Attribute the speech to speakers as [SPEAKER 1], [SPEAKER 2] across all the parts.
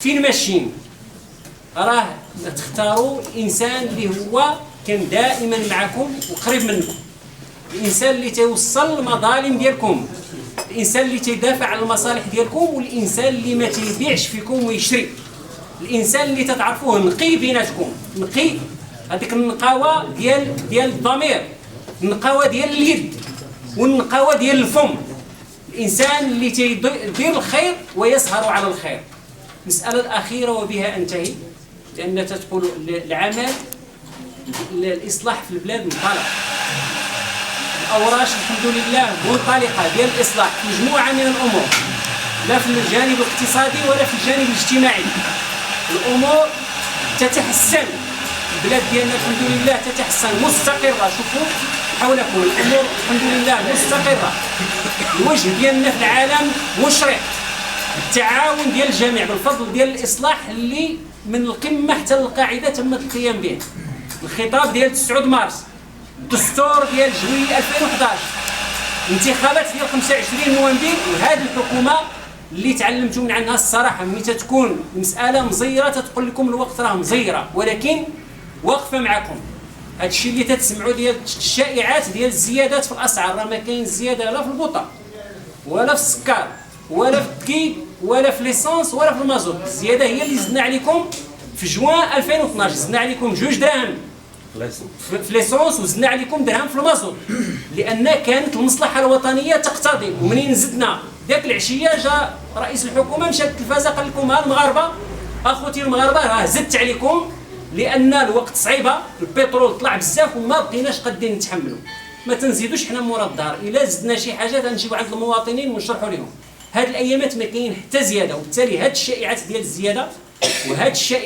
[SPEAKER 1] فين ماشيين؟ راه تختاروا الانسان اللي هو كان دائما معكم وقريب منكم، الانسان اللي تيوصل المظالم ديالكم، الانسان اللي تيدافع على المصالح ديالكم، والانسان اللي ما تيبيعش فيكم ويشري، الانسان اللي تتعرفوه نقي بيناتكم، نقي هذيك النقاوه ديال الضمير، النقاوه ديال اليد والنقاوه ديال الفم، الانسان اللي تيدير الخير ويسهر على الخير. المساله الاخيره وبها انتهي، لان تتقول العمل الاصلاح في البلاد منطلق، الاوراش الحمد لله منطلقه ديال الاصلاح في مجموعه من الامور، لا في الجانب الاقتصادي ولا في الجانب الاجتماعي، الامور تتحسن، البلاد ديالنا الحمد لله تتحسن مستقره، شوفوا حولكم الامور الحمد لله مستقره، الوجه ديالنا في العالم مشرق، التعاون ديال الجميع بالفضل ديال الاصلاح اللي من القمه حتى للقاعده تم القيام به، الخطاب ديال 9 مارس، الدستور ديال جويلية 2011، انتخابات ديال 25 نوفمبر، وهذه الحكومه اللي تعلمتوا من عنها الصراحه، ملي تتكون مساله مزيره تتقول لكم الوقت راه مزيره، ولكن واقفه معكم. هذا الشيء اللي تتسمعوا ديال الشائعات ديال الزيادات في الاسعار، راه ما كاين زياده لا في البوطه ولا في السكر ولا في الدقيق ولا في ليسانس ولا في المازوت، الزياده هي اللي زدنا عليكم في جوان 2012، زدنا عليكم 2 دراهم في ليسونس وزدنا عليكم درهم في المازوت، لان كانت المصلحه الوطنيه تقتضي. ومنين زدنا ديك العشيه جا رئيس الحكومه مشى للتلفازه قال لكم ها المغاربه اخوتي المغاربه راه زدت عليكم لان الوقت صعيبه، البترول طلع بزاف وما بقيناش قادين نتحملوا، ما تنزيدوش حنا مورا الدار، الا زدنا شي حاجه غنمشيو عند المواطنين ونشرحوا لهم. هاد الايامات ما كاين حتى زياده، وبالتالي هاد الشائعات ديال الزياده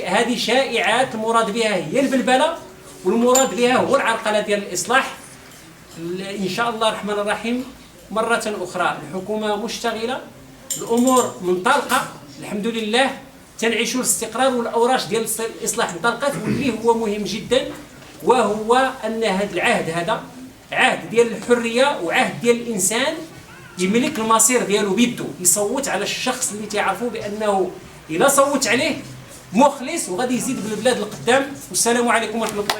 [SPEAKER 1] هذه شائعات المراد بها هي البلبله، والمراد بها هو العرقله ديال الاصلاح. ان شاء الله الرحمن الرحيم مره اخرى الحكومه مشتغله، الامور منطلقه الحمد لله، تنعيشوا الاستقرار والاوراش ديال الاصلاح انطلقت، واللي هو مهم جدا وهو ان هذا العهد هذا عهد ديال الحريه وعهد ديال الانسان يملك المصير ديالو بيده، يصوت على الشخص اللي تعرفوا بانه الا صوت عليه مخلص وغادي يزيد بالبلاد القدام. والسلام عليكم ورحمه الله.